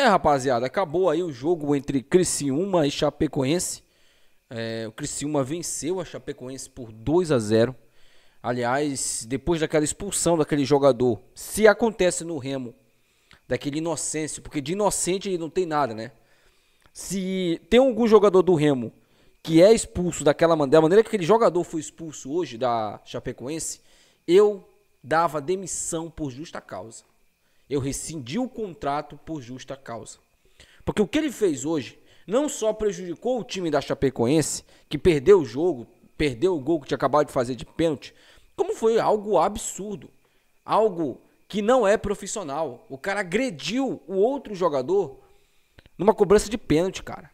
Rapaziada, acabou aí o jogo entre Criciúma e Chapecoense. O Criciúma venceu a Chapecoense por 2-0. Aliás, depois daquela expulsão daquele jogador, se acontece no Remo, daquele inocêncio, porque de inocente ele não tem nada, né? Se tem algum jogador do Remo que é expulso da maneira que aquele jogador foi expulso hoje da Chapecoense, eu dava demissão por justa causa. Eu rescindi o contrato por justa causa. Porque o que ele fez hoje não só prejudicou o time da Chapecoense, que perdeu o jogo, perdeu o gol que tinha acabado de fazer de pênalti, como foi algo absurdo, algo que não é profissional. O cara agrediu o outro jogador numa cobrança de pênalti, cara.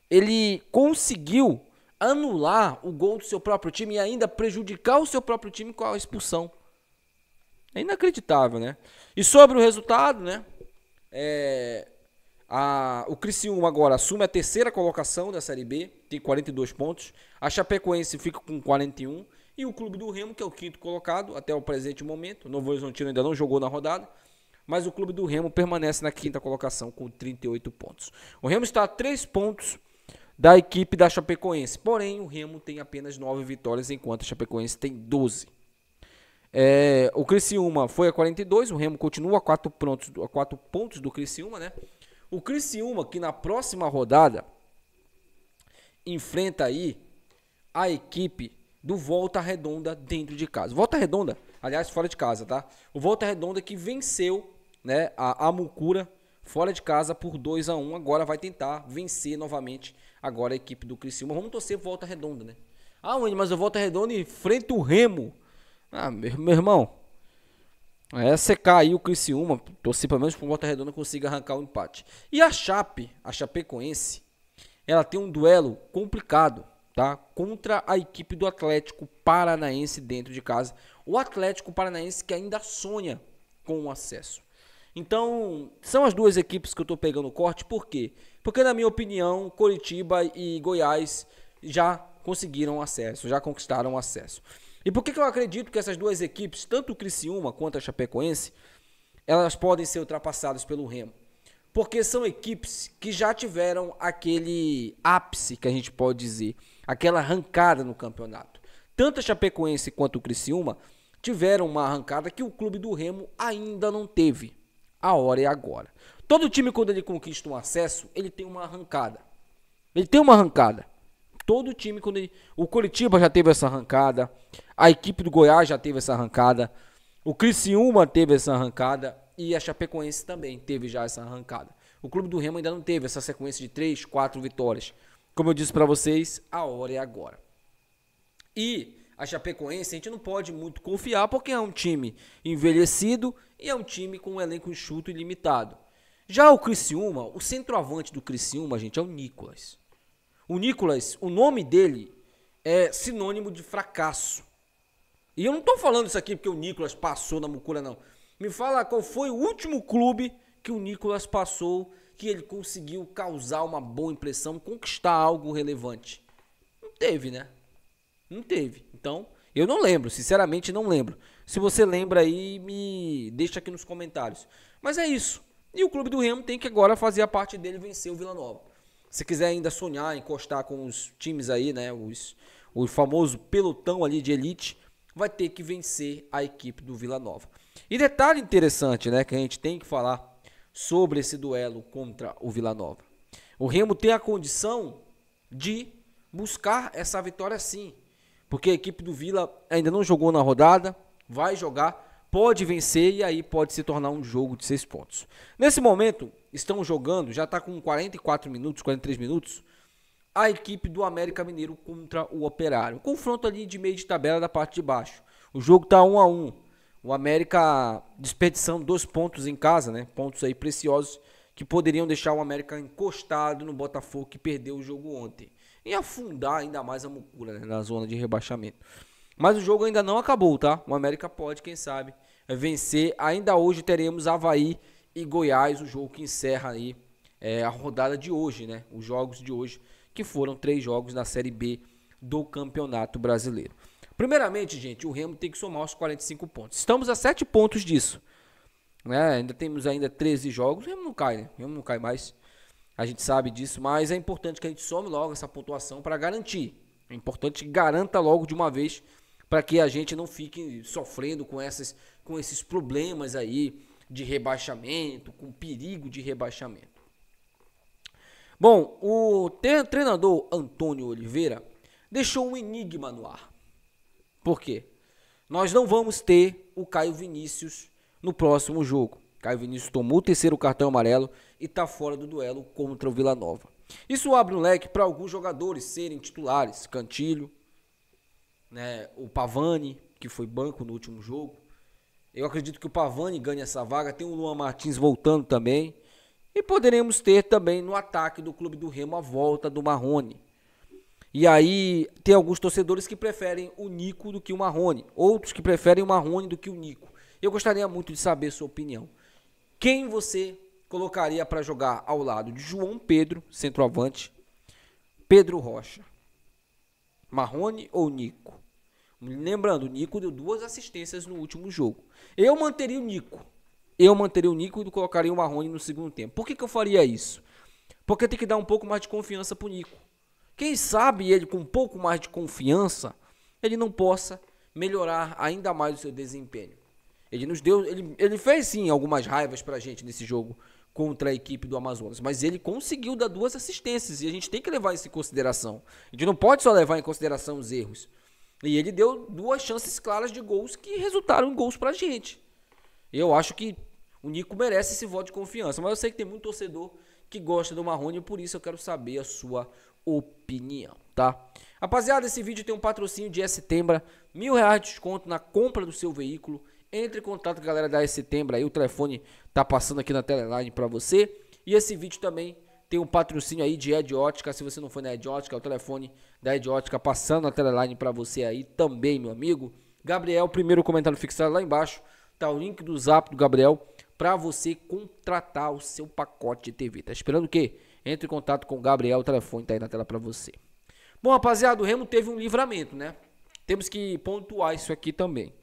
Ele conseguiu anular o gol do seu próprio time e ainda prejudicar o seu próprio time com a expulsão. É inacreditável, né? E sobre o resultado, né? O Criciúma agora assume a terceira colocação da Série B, tem 42 pontos. A Chapecoense fica com 41. E o Clube do Remo, que é o quinto colocado até o presente momento. O Novo Horizontino ainda não jogou na rodada. Mas o Clube do Remo permanece na quinta colocação com 38 pontos. O Remo está a 3 pontos da equipe da Chapecoense. Porém, o Remo tem apenas 9 vitórias, enquanto a Chapecoense tem 12. O Criciúma foi a 42, o Remo continua a 4 pontos do Criciúma, né? O Criciúma, que na próxima rodada enfrenta aí a equipe do Volta Redonda dentro de casa. Volta Redonda, aliás, fora de casa, tá? O Volta Redonda que venceu, né, a Mucura fora de casa por 2-1, agora vai tentar vencer novamente agora a equipe do Criciúma. Vamos torcer Volta Redonda, né? Mas o Volta Redonda enfrenta o Remo. Meu irmão, é secar aí o Criciúma, torcer pelo menos para o Volta Redonda consiga arrancar o empate. E a Chapecoense, ela tem um duelo complicado, tá? Contra a equipe do Atlético Paranaense dentro de casa. O Atlético Paranaense que ainda sonha com o acesso. Então, são as duas equipes que eu estou pegando o corte. Por quê? Porque, na minha opinião, Coritiba e Goiás já conseguiram acesso, já conquistaram acesso. E por que eu acredito que essas duas equipes, tanto o Criciúma quanto a Chapecoense, elas podem ser ultrapassadas pelo Remo? Porque são equipes que já tiveram aquele ápice, que a gente pode dizer, aquela arrancada no campeonato. Tanto a Chapecoense quanto o Criciúma tiveram uma arrancada que o clube do Remo ainda não teve. A hora é agora. Todo time, quando ele conquista um acesso, ele tem uma arrancada. Ele tem uma arrancada. Todo time, o Coritiba já teve essa arrancada, a equipe do Goiás já teve essa arrancada, o Criciúma teve essa arrancada e a Chapecoense também teve já essa arrancada. O clube do Remo ainda não teve essa sequência de 3, 4 vitórias. Como eu disse para vocês, a hora é agora. E a Chapecoense a gente não pode muito confiar porque é um time envelhecido e é um time com um elenco enxuto e limitado. Já o Criciúma, o centroavante do Criciúma, gente, é o Nicolas. O Nicolas, o nome dele é sinônimo de fracasso. E eu não estou falando isso aqui porque o Nicolas passou na Mucura, não. Me fala qual foi o último clube que o Nicolas passou, que ele conseguiu causar uma boa impressão, conquistar algo relevante. Não teve, né? Não teve. Então, eu não lembro, sinceramente não lembro. Se você lembra aí, me deixa aqui nos comentários. Mas é isso. E o clube do Remo tem que agora fazer a parte dele e vencer o Vila Nova. Se quiser ainda sonhar, encostar com os times aí, né, o famoso pelotão ali de elite, vai ter que vencer a equipe do Vila Nova. E detalhe interessante, né, que a gente tem que falar sobre esse duelo contra o Vila Nova. O Remo tem a condição de buscar essa vitória sim, porque a equipe do Vila ainda não jogou na rodada, vai jogar, pode vencer e aí pode se tornar um jogo de 6 pontos. Nesse momento, estão jogando, já está com 44 minutos, 43 minutos, a equipe do América Mineiro contra o Operário. Confronto ali de meio de tabela da parte de baixo. O jogo está 1-1. O América desperdiçando 2 pontos em casa, né? Pontos aí preciosos que poderiam deixar o América encostado no Botafogo que perdeu o jogo ontem. E afundar ainda mais a Mucura, né? Na zona de rebaixamento. Mas o jogo ainda não acabou, tá? O América pode, quem sabe, vencer. Ainda hoje teremos Avaí e Goiás, o jogo que encerra aí a rodada de hoje, né? Os jogos de hoje, que foram 3 jogos na Série B do Campeonato Brasileiro. Primeiramente, gente, o Remo tem que somar os 45 pontos. Estamos a 7 pontos disso. né? Ainda temos ainda 13 jogos, o Remo não cai, né? O Remo não cai mais. A gente sabe disso, mas é importante que a gente some logo essa pontuação para garantir. É importante que garanta logo de uma vez para que a gente não fique sofrendo com esses problemas aí de rebaixamento, com perigo de rebaixamento. Bom, o treinador Antônio Oliveira deixou um enigma no ar. Por quê? Nós não vamos ter o Caio Vinícius no próximo jogo. Caio Vinícius tomou o terceiro cartão amarelo e está fora do duelo contra o Vila Nova. Isso abre um leque para alguns jogadores serem titulares. Cantilho, né, o Pavani, que foi banco no último jogo. Eu acredito que o Pavani ganhe essa vaga. Tem o Luan Martins voltando também. E poderemos ter também no ataque do Clube do Remo a volta do Marrone. E aí tem alguns torcedores que preferem o Nico do que o Marrone. Outros que preferem o Marrone do que o Nico. Eu gostaria muito de saber sua opinião. Quem você colocaria para jogar ao lado de João Pedro, centroavante, Pedro Rocha? Marrone ou Nico? Lembrando, o Nico deu 2 assistências no último jogo. Eu manteria o Nico. E colocaria o Marrone no segundo tempo. Por que eu faria isso? Porque tem que dar um pouco mais de confiança pro Nico. Quem sabe ele com um pouco mais de confiança, ele não possa melhorar ainda mais o seu desempenho. Ele fez sim algumas raivas pra gente nesse jogo contra a equipe do Amazonas, mas ele conseguiu dar 2 assistências e a gente tem que levar isso em consideração. A gente não pode só levar em consideração os erros. E ele deu 2 chances claras de gols que resultaram em gols pra gente. Eu acho que o Nico merece esse voto de confiança, mas eu sei que tem muito torcedor que gosta do Marrone e por isso eu quero saber a sua opinião, tá? Rapaziada, esse vídeo tem um patrocínio de Setembra, R$1.000 de desconto na compra do seu veículo. Entre em contato com a galera da Setembra aí, o telefone tá passando aqui na teleline para você. E esse vídeo também tem um patrocínio aí de Ed Ótica. Se você não for na Ed Ótica, é o telefone da Ed Ótica passando na teleline para você aí também, meu amigo. Gabriel, primeiro comentário fixado lá embaixo, tá o link do Zap do Gabriel para você contratar o seu pacote de TV. Tá esperando o quê? Entre em contato com o Gabriel, o telefone tá aí na tela para você. Bom, rapaziada, o Remo teve um livramento, né? Temos que pontuar isso aqui também.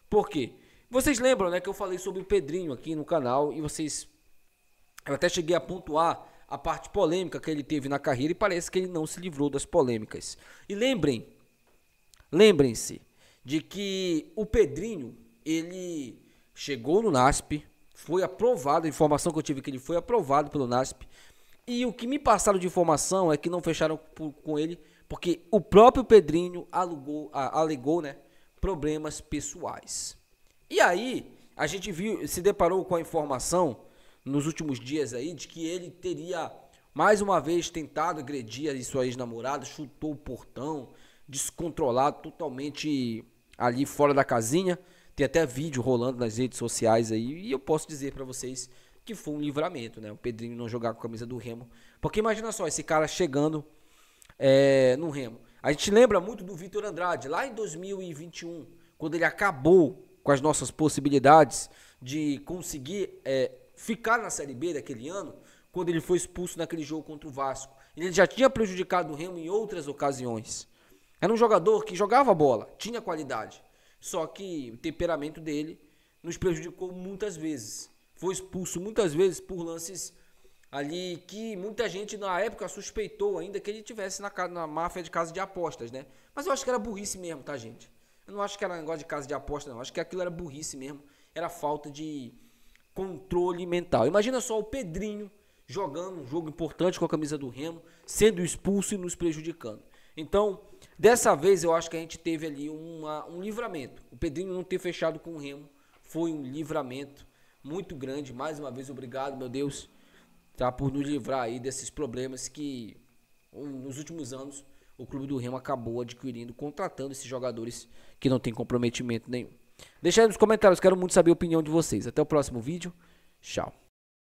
Por quê? Vocês lembram, né, que eu falei sobre o Pedrinho aqui no canal e eu até cheguei a pontuar a parte polêmica que ele teve na carreira e parece que ele não se livrou das polêmicas. E lembrem-se de que o Pedrinho, ele chegou no NASP, foi aprovado, a informação que eu tive é que ele foi aprovado pelo NASP, e o que me passaram de informação é que não fecharam com ele, porque o próprio Pedrinho alegou, né, problemas pessoais. E aí, a gente se deparou com a informação nos últimos dias aí de que ele teria mais uma vez tentado agredir a sua ex-namorada, chutou o portão, descontrolado, totalmente ali fora da casinha. Tem até vídeo rolando nas redes sociais aí e eu posso dizer pra vocês que foi um livramento, né? O Pedrinho não jogar com a camisa do Remo. Porque imagina só, esse cara chegando no Remo. A gente lembra muito do Vitor Andrade, lá em 2021, quando ele acabou com as nossas possibilidades de conseguir ficar na Série B daquele ano, quando ele foi expulso naquele jogo contra o Vasco. Ele já tinha prejudicado o Remo em outras ocasiões. Era um jogador que jogava bola, tinha qualidade. Só que o temperamento dele nos prejudicou muitas vezes. Foi expulso muitas vezes por lances ali que muita gente na época suspeitou ainda que ele tivesse na máfia de casa de apostas, né? Mas eu acho que era burrice mesmo, tá, gente? Eu não acho que era negócio de casa de aposta, não. Eu acho que aquilo era burrice mesmo. Era falta de controle mental. Imagina só o Pedrinho jogando um jogo importante com a camisa do Remo, sendo expulso e nos prejudicando. Então, dessa vez eu acho que a gente teve ali um livramento. O Pedrinho não ter fechado com o Remo foi um livramento muito grande. Mais uma vez, obrigado, meu Deus, tá, por nos livrar aí desses problemas que nos últimos anos o Clube do Remo acabou adquirindo, contratando esses jogadores que não tem comprometimento nenhum. Deixa aí nos comentários, quero muito saber a opinião de vocês. Até o próximo vídeo. Tchau.